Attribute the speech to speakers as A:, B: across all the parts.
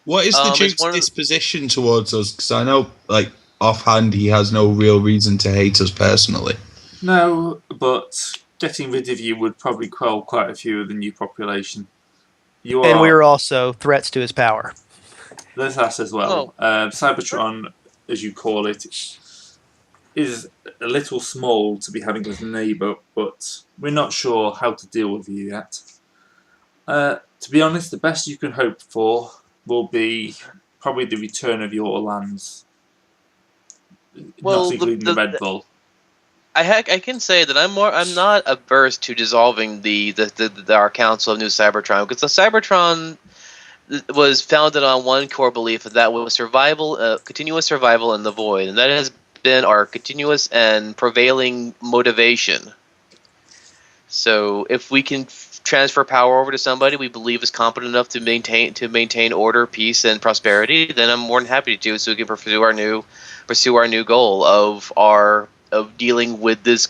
A: What is the
B: It's
A: Duke's disposition towards us? Because I know, like, offhand, he has no real reason to hate us personally.
C: No, but getting rid of you would probably quell quite a few of the new population.
D: And we are also threats to his power.
C: There's that as well. Cybertron, as you call it, is a little small to be having as a neighbour, but we're not sure how to deal with you yet. To be honest, the best you can hope for will be probably the return of your lands. Not including the Red Bull.
B: I can say that I'm not averse to dissolving our Council of New Cybertron, because the Cybertron was founded on one core belief, that was survival, continuous survival in the void, and that has been our continuous and prevailing motivation. So if we can transfer power over to somebody we believe is competent enough to maintain order, peace, and prosperity, then I'm more than happy to do it, so we can pursue our new goal of dealing with this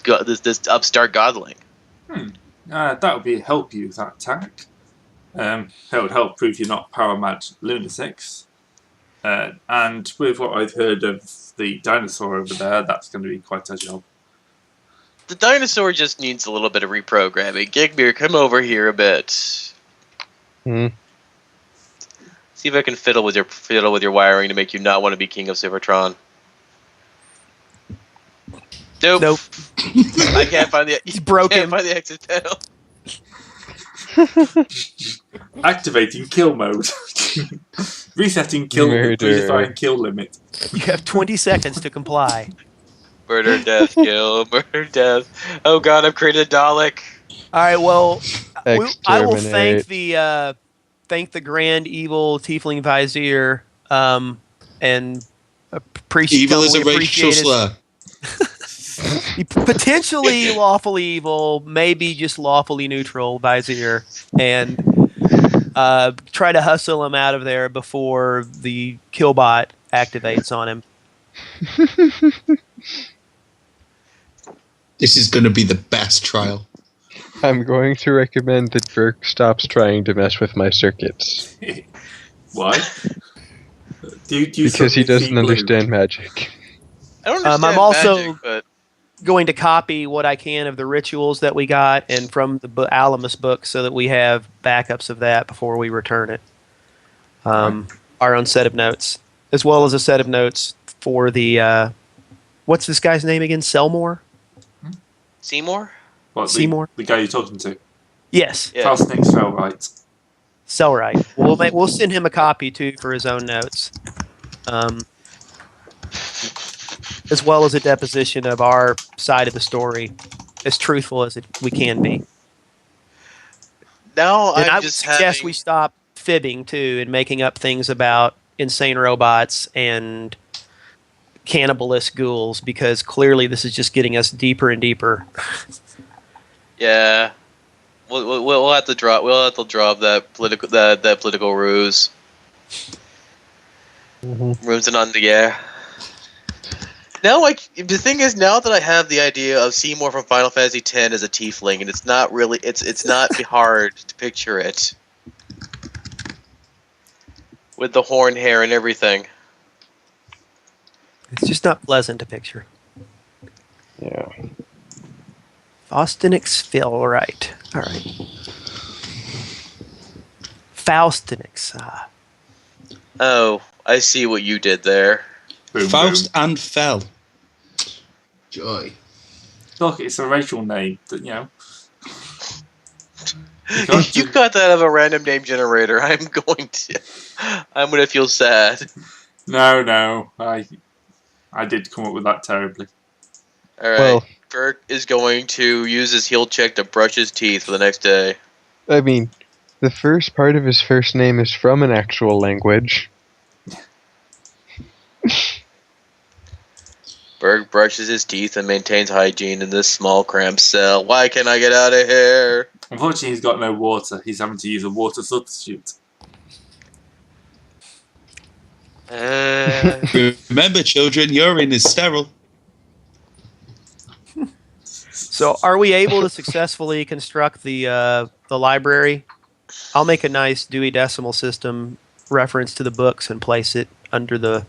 B: upstart godling.
C: That would help you with that tack. That would help prove you're not power mad lunatics. And with what I've heard of the dinosaur over there, that's going to be quite a job.
B: The dinosaur just needs a little bit of reprogramming. Gigbeer, come over here a bit. See if I can fiddle with your wiring to make you not want to be king of Cybertron. Nope. I can't find the.
D: He's broken.
B: Can't find the exit panel.
C: Activating kill mode. Resetting kill. Predefined kill limit.
D: You have 20 seconds to comply.
B: Murder, death, kill, murder, death. Oh god, I've created a Dalek.
D: All right, well, I will thank the grand evil tiefling vizier, and appreciate.
A: Evil is a racial slur.
D: Potentially lawfully evil, maybe just lawfully neutral vizier, and try to hustle him out of there before the killbot activates on him.
A: This is going to be the best trial.
E: I'm going to recommend that Burke stops trying to mess with my circuits.
C: Why?
E: Because he doesn't understand magic.
B: I don't understand
D: I'm also
B: magic, but
D: going to copy what I can of the rituals that we got and from the Alamus book so that we have backups of that before we return it. Our own set of notes, as well as a set of notes for the... what's this guy's name again? Selmore?
B: Seymour?
C: What,
D: Seymour?
C: The guy you're talking to?
D: Yes.
B: Yeah.
C: Fastnick's fell right.
D: Sellright. We'll send him a copy, too, for his own notes. As well as a deposition of our side of the story, as truthful as we can be.
B: Now
D: and I would
B: just
D: suggest we stop fibbing, too, and making up things about insane robots and cannibalist ghouls, because clearly this is just getting us deeper and deeper.
B: Yeah, we'll have to drop that political ruse. Ruse and on the air. Now, the thing is, now that I have the idea of Seymour from Final Fantasy X as a tiefling, and it's not hard to picture it with the horn hair and everything.
D: It's just not pleasant to picture.
E: Yeah.
D: Faustinix feel right. All right. Faustinix.
B: Oh, I see what you did there.
C: Boom,
A: Faust and Fell. Joy.
C: Look, it's a racial name, you know.
B: You got that out of a random name generator. I'm going to feel sad.
C: No, I did come up with that terribly.
B: All right.
E: Well,
B: Burke is going to use his heal check to brush his teeth for the next day.
E: I mean, the first part of his first name is from an actual language.
B: Burke brushes his teeth and maintains hygiene in this small cramped cell. Why can't I get out of here?
C: Unfortunately, he's got no water. He's having to use a water substitute.
A: Remember, children, urine is sterile.
D: So, are we able to successfully construct the library? I'll make a nice Dewey Decimal System reference to the books and place it under the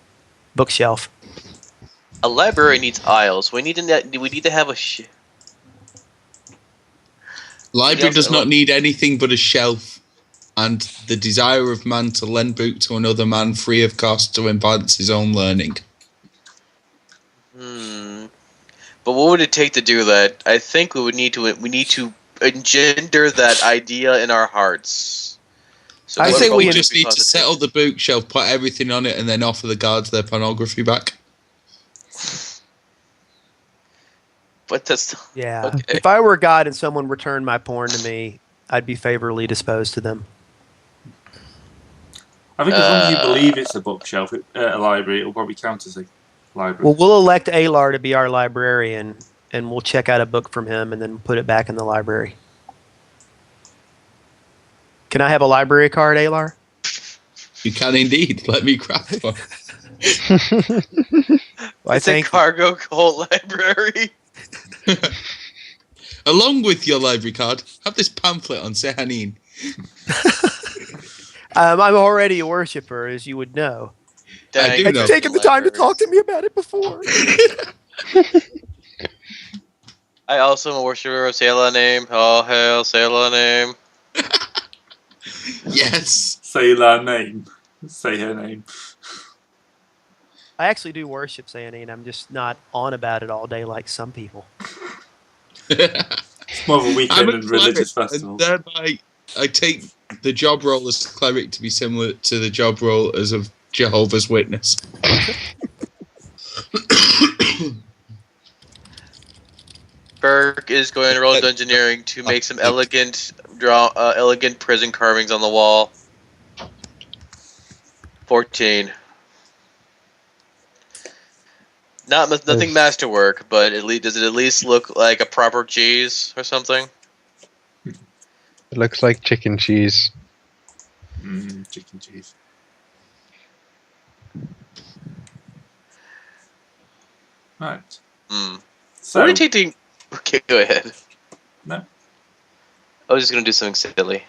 D: bookshelf.
B: A library needs aisles. We need to have a.
A: Library does not need anything but a shelf and the desire of man to lend book to another man free of cost to advance his own learning.
B: But what would it take to do that? I think we need to engender that idea in our hearts. So
D: I say we
A: just need to settle the bookshelf, put everything on it, and then offer the guards their pornography back.
B: But that's
D: okay. If I were God and someone returned my porn to me, I'd be favorably disposed to them.
C: I think as long as you believe it's a bookshelf, a library, it'll probably count as a library.
D: Well, we'll elect Alar to be our librarian, and we'll check out a book from him and then put it back in the library. Can I have a library card, Alar?
A: You can indeed. Let me craft one.
B: It's a cargo cult library.
A: Along with your library card, have this pamphlet on Sehanin.
D: I'm already a worshipper, as you would know.
A: I do know.
D: You've taken the time to talk to me about it before.
B: I also am a worshiper of Sailor Name. Oh, hail Sailor Name.
A: Yes.
C: Sailor Name. Say her name.
D: I actually do worship Sehanine. I'm just not on about it all day like some people.
C: It's more of a weekend and religious festival.
A: And thereby, I take the job role as cleric to be similar to the job role as a Jehovah's Witness.
B: Burke is going to roll engineering to make some elegant prison carvings on the wall. 14. Nothing masterwork, but does it at least look like a proper cheese or something?
E: It looks like chicken cheese.
C: Chicken cheese. Right. So,
B: what do you take to... Okay, go ahead.
C: No.
B: I was just going to do something silly.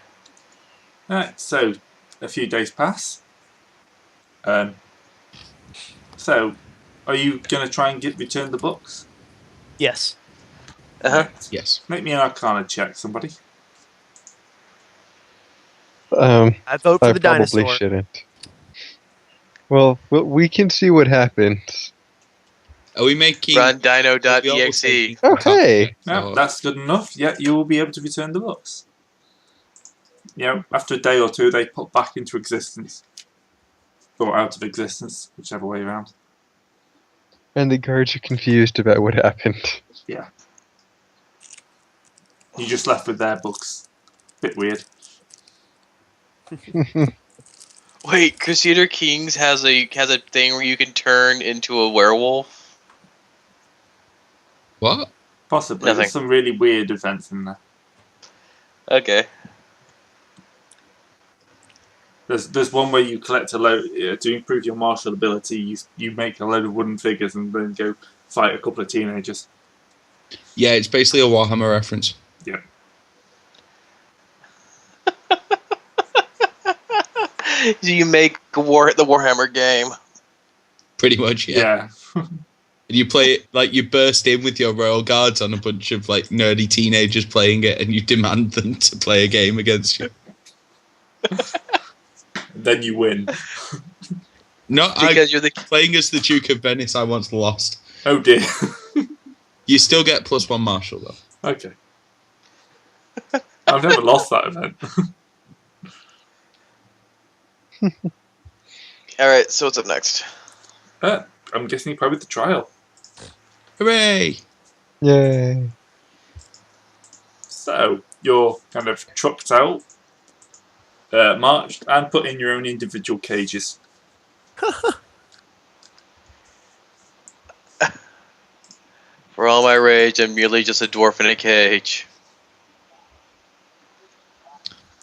C: Alright, so a few days pass. So, are you going to try and return the books?
D: Yes.
C: Right.
A: Yes.
C: Make me an Arcana check, somebody.
D: I vote for the
E: probably
D: dinosaur.
E: Shouldn't. Well, we can see what happens.
A: Are we making...
B: Run dino.exe.
E: Oh, hey!
C: Yeah, that's good enough. Yeah, you will be able to return the books. Yeah, after a day or two, they pop back into existence. Or out of existence, whichever way around.
E: And the guards are confused about what happened.
C: Yeah. You just left with their books. Bit weird.
B: Wait, Crusader Kings has a thing where you can turn into a werewolf?
A: What?
C: Possibly.
B: Nothing.
C: There's some really weird events in there.
B: Okay.
C: There's one where you collect a load to improve your martial ability. You make a load of wooden figures and then go fight a couple of teenagers.
A: Yeah, it's basically a Warhammer reference.
C: Yeah.
B: So you make the Warhammer game.
A: Pretty much, yeah. And you play it, like, you burst in with your Royal Guards on a bunch of, like, nerdy teenagers playing it, and you demand them to play a game against you.
C: Then you win.
A: No,
B: Because you're
A: playing as the Duke of Venice, I once lost.
C: Oh dear.
A: You still get +1 martial, though.
C: Okay. I've never lost that event.
B: Alright, so what's up next?
C: I'm guessing probably the trial.
A: Hooray!
E: Yay.
C: So, you're kind of trucked out, marched, and put in your own individual cages.
B: For all my rage, I'm merely just a dwarf in a cage.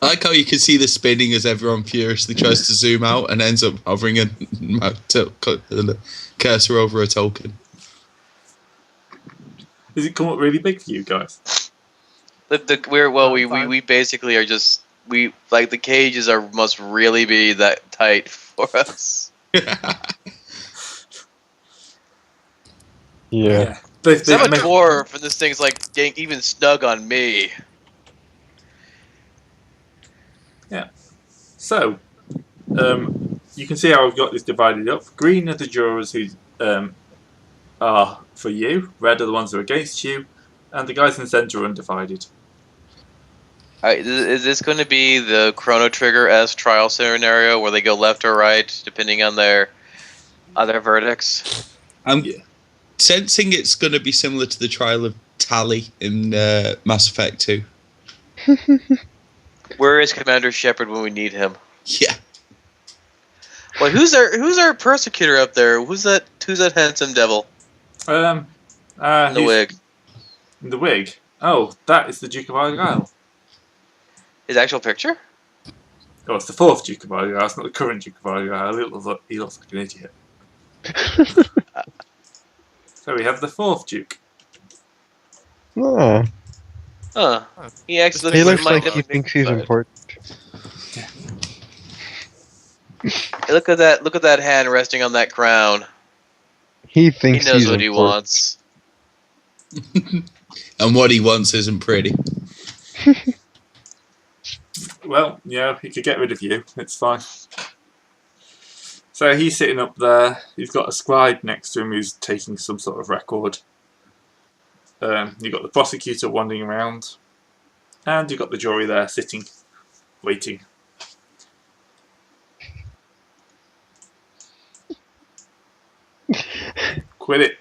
A: I like how you can see the spinning as everyone furiously tries to zoom out and ends up hovering a cursor over a token.
C: Does it come up really big for you guys?
B: We basically are just the cages must really be that tight for us.
E: Yeah.
B: I'm a dwarf, and this thing's like getting even snug on me.
C: Yeah. So, you can see how I've got this divided up. Green are the jurors who are for you. Red are the ones who are against you. And the guys in the centre are undivided.
B: Is this going to be the Chrono Trigger-esque trial scenario where they go left or right, depending on their other verdicts?
A: I'm sensing it's going to be similar to the trial of Tali in Mass Effect 2.
B: Where is Commander Shepard when we need him?
A: Yeah.
B: Wait, who's our persecutor up there? Who's that handsome devil?
C: The
B: wig.
C: The wig? Oh, that is the Duke of Argyll.
B: His actual picture?
C: Oh, it's the 4th Duke of Argyll. It's not the current Duke of Argyll. He looks like an idiot. So we have the 4th Duke.
E: Oh.
B: Huh. He actually
E: He looks like he thinks he's important.
B: Look at that hand resting on that crown.
E: He thinks
B: he knows
E: he's
B: what
E: important.
B: he wants.
A: And what he wants isn't pretty.
C: Well, yeah, he could get rid of you. It's fine. So he's sitting up there. He's got a scribe next to him who's taking some sort of record. You've got the prosecutor wandering around. And you've got the jury there sitting, waiting. Quit it.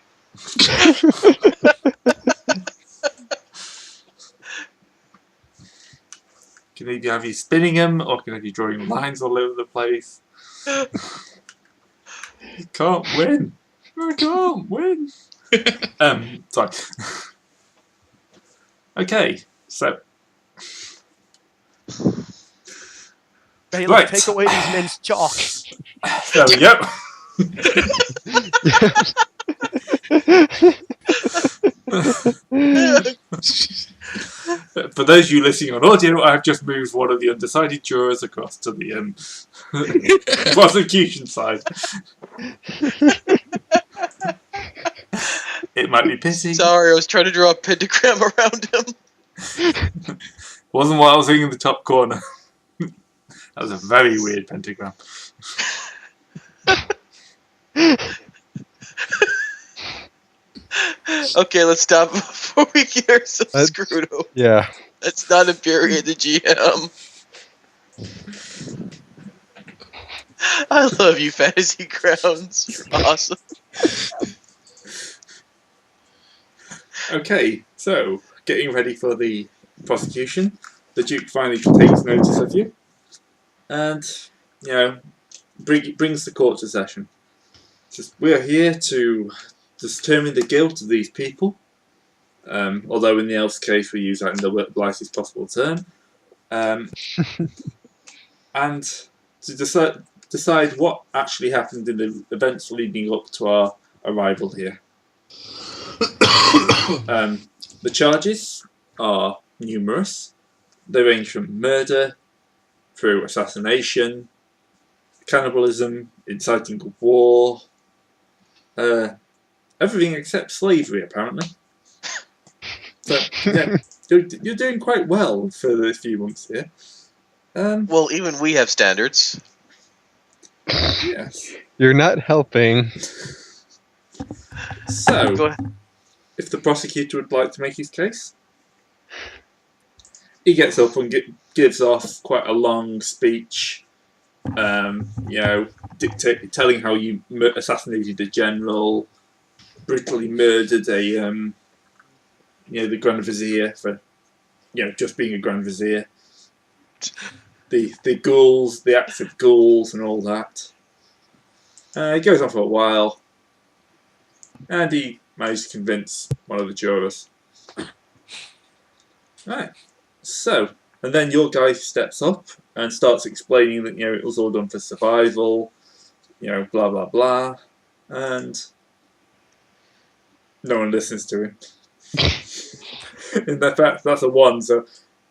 C: Can either have you spinning them, or can have you drawing lines all over the place. You can't win. I can't win. Sorry. Okay, so.
D: Hey,
C: Right.
D: take away these men's chalk.
C: There we go. For those of you listening on audio, I've just moved one of the undecided jurors across to the prosecution side. It might be pissing.
B: Sorry, I was trying to draw a pentagram around him.
C: Wasn't what I was thinking in the top corner. That was a very weird pentagram.
B: Okay, let's stop before we get ourselves screwed over.
E: Yeah.
B: Let's not infuriate the GM. I love you, Fantasy Grounds. You're awesome.
C: Okay, so getting ready for the prosecution. The Duke finally takes notice of you, and brings the court to session. Says, we are here to determine the guilt of these people. Although in the Elf's case we use that in the lightest possible term, and to decide what actually happened in the events leading up to our arrival here. The charges are numerous. They range from murder through assassination, cannibalism, inciting of war, everything except slavery, apparently. So, yeah, you're doing quite well for the few months here.
B: Well, even we have standards.
C: Yes.
E: You're not helping.
C: So,
B: Go ahead.
C: if the prosecutor would like to make his case, he gets up and gives off quite a long speech, telling how you assassinated a general, brutally murdered the Grand Vizier for, just being a Grand Vizier. The ghouls, the acts of ghouls and all that. He goes on for a while, and he managed to convince one of the jurors. Right. So, and then your guy steps up and starts explaining that, it was all done for survival, blah, blah, blah. And no one listens to him. In fact, that's a 1, so,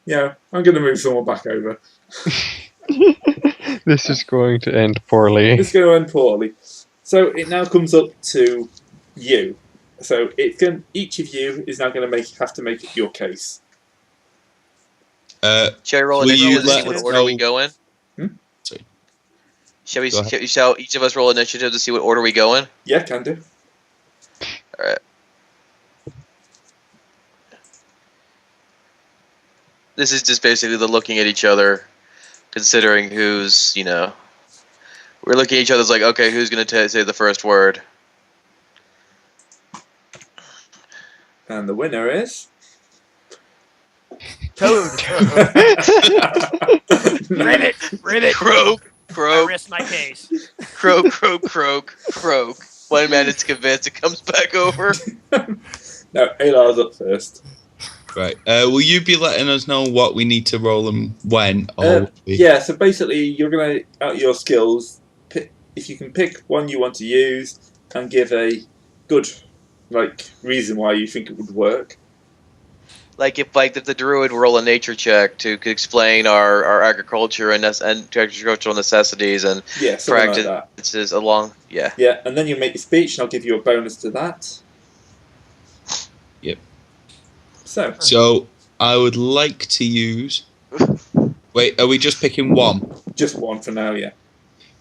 C: I'm going to move someone back over.
E: This is going to end poorly.
C: It's going to end poorly. So it now comes up to you. So each of you is now going to have to make your case.
B: Shall I roll initiative to see what order we go in?
A: Sorry.
B: Shall each of us roll initiative to see what order we go in?
C: Yeah, can do.
B: All right. This is just basically the looking at each other, considering who's, we're looking at each other like, okay, who's going to say the first word?
C: And the winner is...
D: Toad. Ribbit.
B: Croak.
D: I rest my case.
B: Croak. One man is convinced, it comes back over.
C: No, Alar's up first.
A: Right. Will you be letting us know what we need to roll and when?
C: Yeah, so basically you're going to, out your skills, if you can pick one you want to use and give a good reason why you think it would work.
B: Like if the druid roll a nature check to explain our agriculture and agricultural necessities and practices along. Yeah,
C: and then you make your speech and I'll give you a bonus to that.
A: Yep.
C: So
A: I would like to use... Wait, are we just picking one?
C: Just one for now, yeah.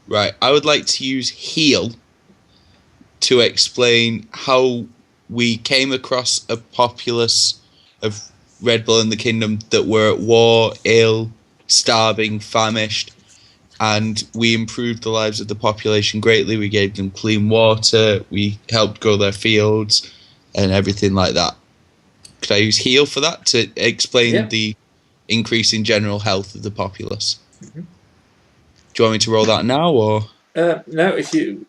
A: Right, I would like to use heal to explain how we came across a populace of Red Bull in the Kingdom that were at war, ill, starving, famished, and we improved the lives of the population greatly. We gave them clean water, we helped grow their fields, and everything like that. Could I use heal for that to explain the increase in general health of the populace? Mm-hmm. Do you want me to roll that now, or?
C: No, if you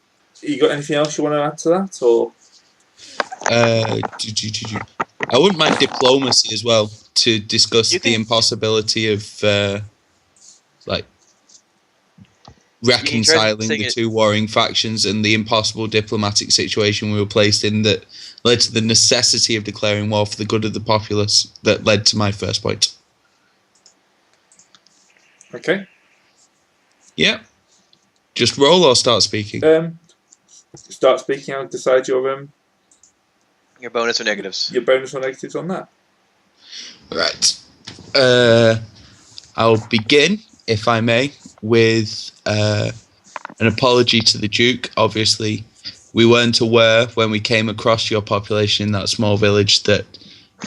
C: got anything else you want to add to that, or?
A: I wouldn't mind diplomacy as well to discuss the impossibility of reconciling the two warring factions and the impossible diplomatic situation we were placed in that led to the necessity of declaring war for the good of the populace that led to my first point.
C: Okay.
A: Yeah. Just roll or start speaking?
C: Start speaking, I'll decide your
B: bonus or negatives.
C: Your bonus or negatives on that.
A: Right. I'll begin, if I may, with an apology to the Duke. Obviously, we weren't aware when we came across your population in that small village that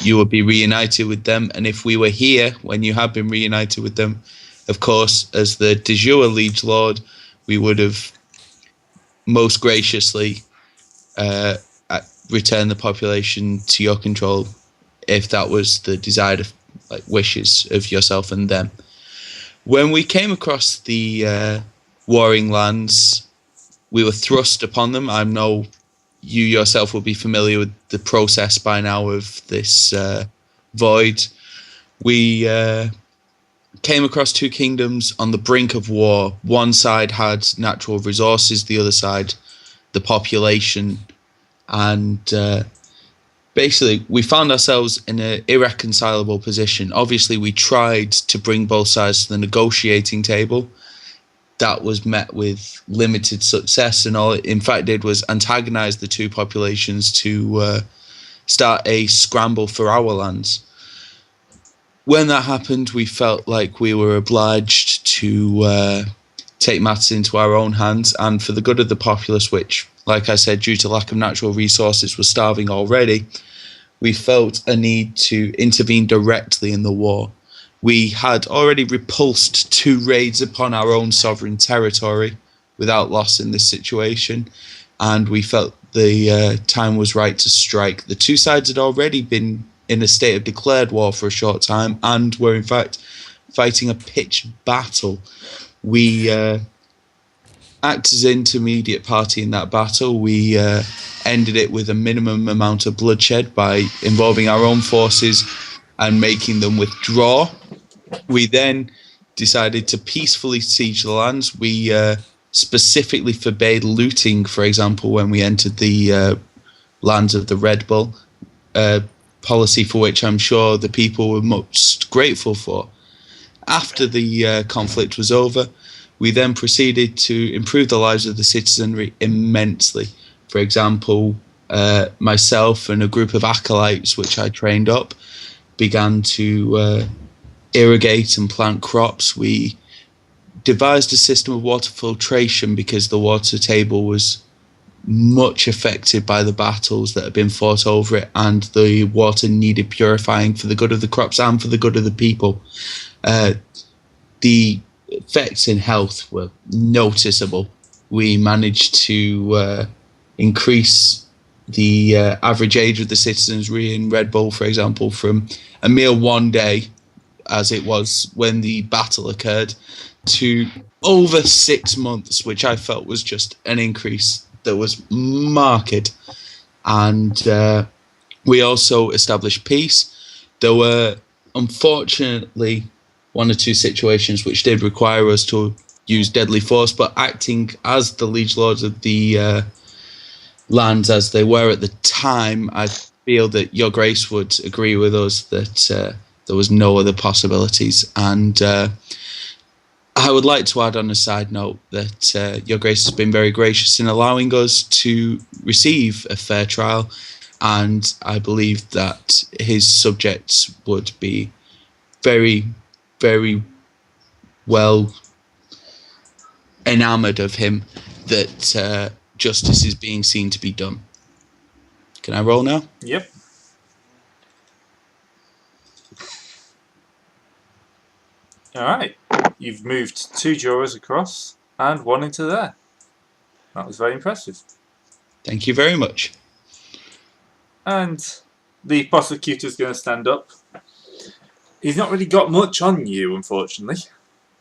A: you would be reunited with them. And if we were here when you have been reunited with them, of course, as the de jure liege lord, we would have most graciously returned the population to your control if that was the desired wishes of yourself and them. When we came across the warring lands, we were thrust upon them. I know you yourself will be familiar with the process by now of this void. We came across two kingdoms on the brink of war. One side had natural resources, the other side the population, and basically we found ourselves in an irreconcilable position. Obviously we tried to bring both sides to the negotiating table. That was met with limited success, and all it in fact did was antagonize the two populations to start a scramble for our lands. When that happened, we felt like we were obliged to take matters into our own hands, and for the good of the populace, which, like I said, due to lack of natural resources, was starving already, we felt a need to intervene directly in the war. We had already repulsed 2 raids upon our own sovereign territory without loss in this situation, and we felt the time was right to strike. The two sides had already been in a state of declared war for a short time and were in fact fighting a pitched battle. We acted as intermediate party in that battle. We ended it with a minimum amount of bloodshed by involving our own forces and making them withdraw. We then decided to peacefully siege the lands. We specifically forbade looting, for example, when we entered the lands of the Red Bull, policy for which I'm sure the people were most grateful for. After the conflict was over, we then proceeded to improve the lives of the citizenry immensely. For example, myself and a group of acolytes, which I trained up, began to irrigate and plant crops. We devised a system of water filtration because the water table was much affected by the battles that had been fought over it, and the water needed purifying for the good of the crops and for the good of the people. The effects in health were noticeable. We managed to increase the average age of the citizenry in Red Bull, for example, from a mere 1 day, as it was when the battle occurred, to over 6 months, which I felt was just an increase that was marked. And we also established peace. There were, unfortunately, 1 or 2 situations which did require us to use deadly force, but acting as the liege lords of the lands as they were at the time, I feel that Your Grace would agree with us that there was no other possibilities. And I would like to add on a side note that Your Grace has been very gracious in allowing us to receive a fair trial, and I believe that his subjects would be very, very well enamoured of him, that justice is being seen to be done. Can I roll now?
C: Yep. Alright. You've moved 2 jurors across and 1 into there. That was very impressive.
A: Thank you very much.
C: And the prosecutor's going to stand up. He's not really got much on you, unfortunately.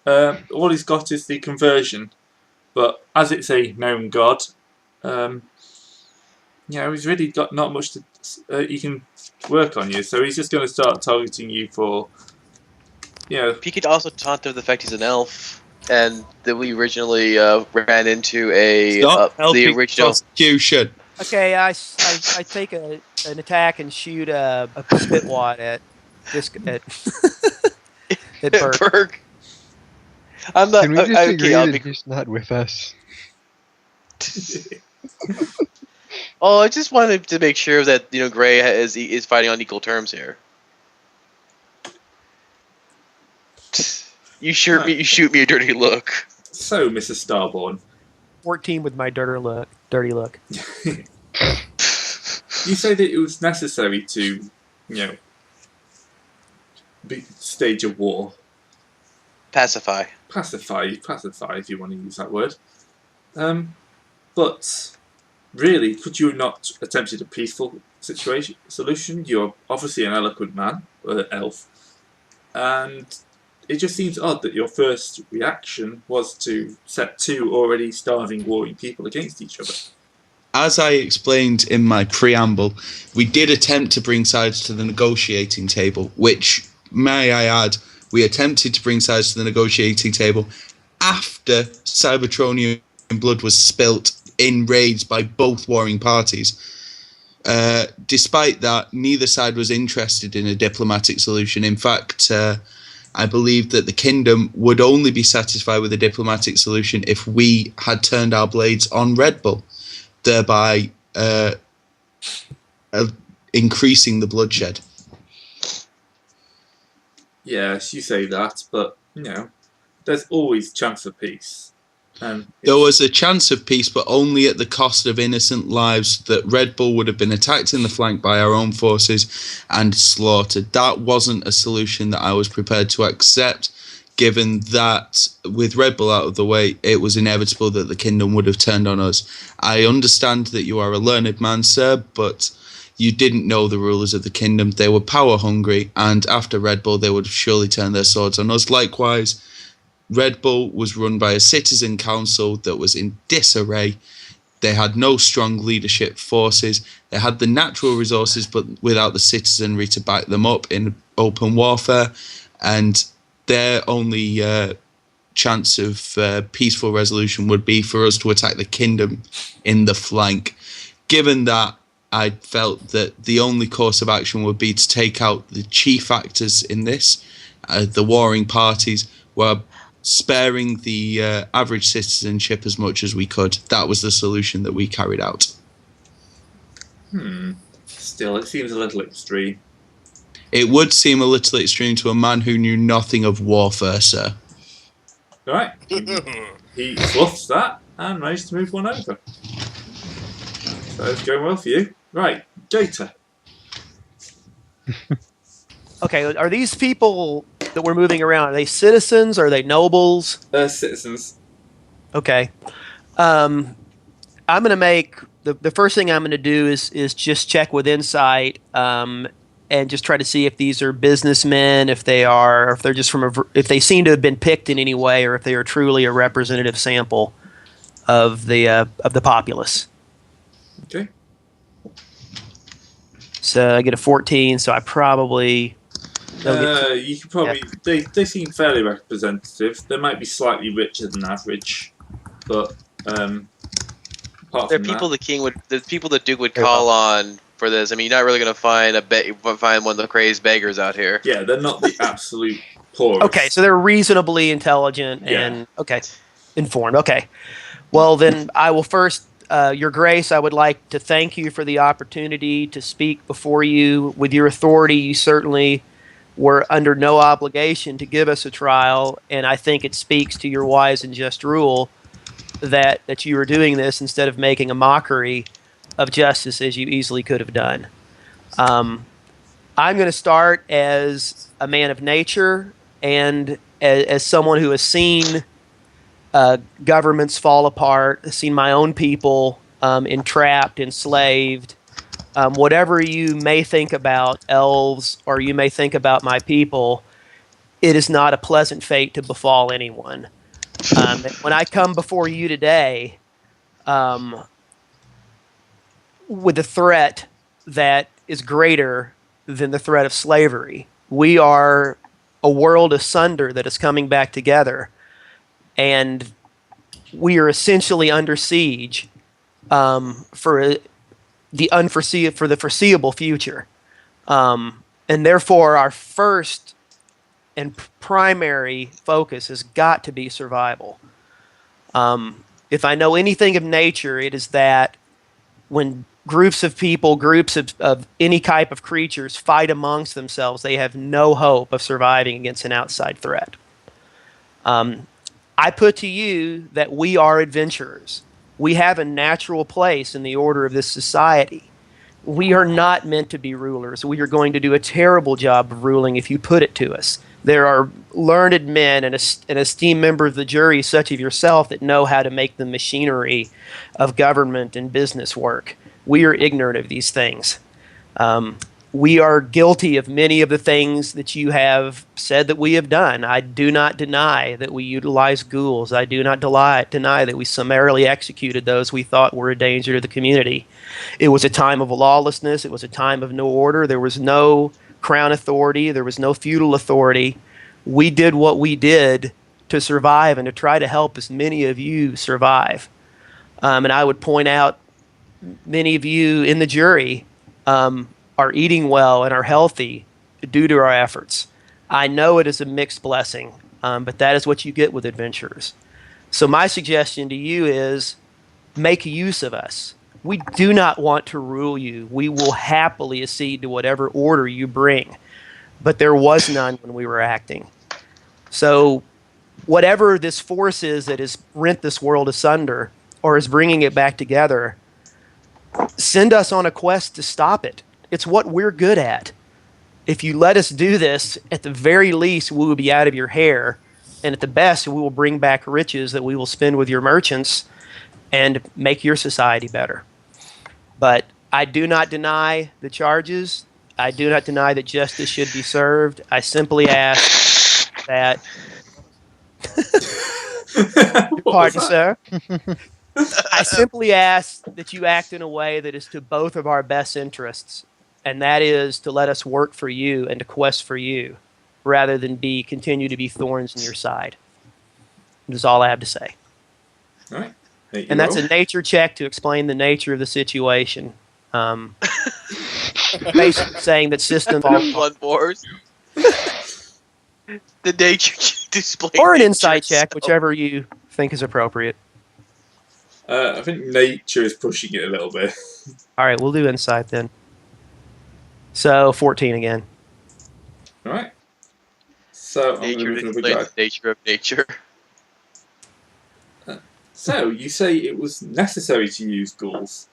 C: All he's got is the conversion. But as it's a known god, he's really got not much to he can work on you. So he's just going to start targeting you for,
B: He could also taunt him the fact he's an elf, and that we originally ran into the original
A: prosecution.
D: Okay, I take an attack and shoot a spitwad at Burke.
B: Burke. I'm not.
E: Can we just agree
B: I'll
E: that he's not with us?
B: Oh, I just wanted to make sure that Gray is fighting on equal terms here. You shoot me a dirty look.
C: So, Mrs. Starborn.
D: 14 with my dirty look.
C: You say that it was necessary to, stage a war.
B: Pacify,
C: if you want to use that word. But really, could you not attempted a peaceful solution? You're obviously an eloquent man, elf, and it just seems odd that your first reaction was to set 2 already starving, warring people against each other.
A: As I explained in my preamble, we did attempt to bring sides to the negotiating table, which, may I add, we attempted to bring sides to the negotiating table after Cybertronian blood was spilt in raids by both warring parties. Despite that, neither side was interested in a diplomatic solution. In fact, I believe that the kingdom would only be satisfied with a diplomatic solution if we had turned our blades on Red Bull, thereby increasing the bloodshed.
C: Yes, you say that, but, there's always chance for peace.
A: There was a chance of peace, but only at the cost of innocent lives, that Red Bull would have been attacked in the flank by our own forces and slaughtered. That wasn't a solution that I was prepared to accept, given that with Red Bull out of the way, it was inevitable that the kingdom would have turned on us. I understand that you are a learned man, sir, but you didn't know the rulers of the kingdom. They were power hungry, and after Red Bull, they would have surely turned their swords on us. Likewise, Red Bull was run by a citizen council that was in disarray. They had no strong leadership forces. They had the natural resources, but without the citizenry to back them up in open warfare. And their only chance of peaceful resolution would be for us to attack the kingdom in the flank. Given that, I felt that the only course of action would be to take out the chief actors in this, the warring parties, while sparing the average citizenship as much as we could. That was the solution that we carried out.
C: Still, it seems a little extreme.
A: It would seem a little extreme to a man who knew nothing of warfare, sir.
C: All right. He fluffs that and managed to move one over. So it's going well for you. Right, Gator.
D: Okay, are these people that we're moving around, are they citizens? Are they nobles?
C: Citizens.
D: Okay. I'm going to make... The first thing I'm going to do is just check with insight and just try to see if these are businessmen, if they're just if they seem to have been picked in any way, or if they are truly a representative sample of the populace.
C: Okay.
D: So I get a 14, so I probably...
C: you could probably... Yeah. They seem fairly representative. They might be slightly richer than average, but...
B: They're people the people the Duke would call on for this. I mean, you're not really going to find find one of the crazed beggars out here.
C: Yeah, they're not the absolute poorest.
D: Okay, so they're reasonably intelligent and informed. Okay, well then I will first, Your Grace, I would like to thank you for the opportunity to speak before you. With your authority, you certainly were under no obligation to give us a trial, and I think it speaks to your wise and just rule that you were doing this instead of making a mockery of justice as you easily could have done. I'm going to start as a man of nature and as someone who has seen governments fall apart, has seen my own people entrapped, enslaved. Whatever you may think about elves or you may think about my people, it is not a pleasant fate to befall anyone. When I come before you today with a threat that is greater than the threat of slavery, we are a world asunder that is coming back together, and we are essentially under siege for the foreseeable future, and therefore our first and primary focus has got to be survival. If I know anything of nature, it is that when groups of people, groups of any type of creatures fight amongst themselves, they have no hope of surviving against an outside threat. I put to you that we are adventurers. We have a natural place in the order of this society. We are not meant to be rulers. We are going to do a terrible job of ruling if you put it to us. There are learned men and an esteemed member of the jury, such as yourself, that know how to make the machinery of government and business work. We are ignorant of these things. We are guilty of many of the things that you have said that we have done. I do not deny that we utilized ghouls. I do not deny that we summarily executed those we thought were a danger to the community. It was a time of lawlessness. It was a time of no order. There was no crown authority. There was no feudal authority. We did what we did to survive and to try to help as many of you survive. And I would point out many of you in the jury are eating well and are healthy due to our efforts. I know it is a mixed blessing, but that is what you get with adventurers. So my suggestion to you is make use of us. We do not want to rule you. We will happily accede to whatever order you bring, but there was none when we were acting. So whatever this force is that has rent this world asunder or is bringing it back together, send us on a quest to stop it. It's what we're good at. If you let us do this, at the very least, we will be out of your hair. And at the best, we will bring back riches that we will spend with your merchants and make your society better. But I do not deny the charges. I do not deny that justice should be served. I simply ask that... Pardon, sir. I simply ask that you act in a way that is to both of our best interests, and that is to let us work for you and to quest for you, rather than continue to be thorns in your side. That's all I have to say.
C: All right.
D: And that's a nature check to explain the nature of the situation. Basically saying that systems...
B: Blood wars. The nature display.
D: Or an
B: nature
D: insight check,
B: itself.
D: whichever you think is appropriate.
C: I think nature is pushing it a little bit.
D: All right, we'll do insight then. So 14 again.
C: All right. So I'm
B: Nature
C: going to look
B: displays
C: at
B: the nature of nature.
C: So you say it was necessary to use ghouls.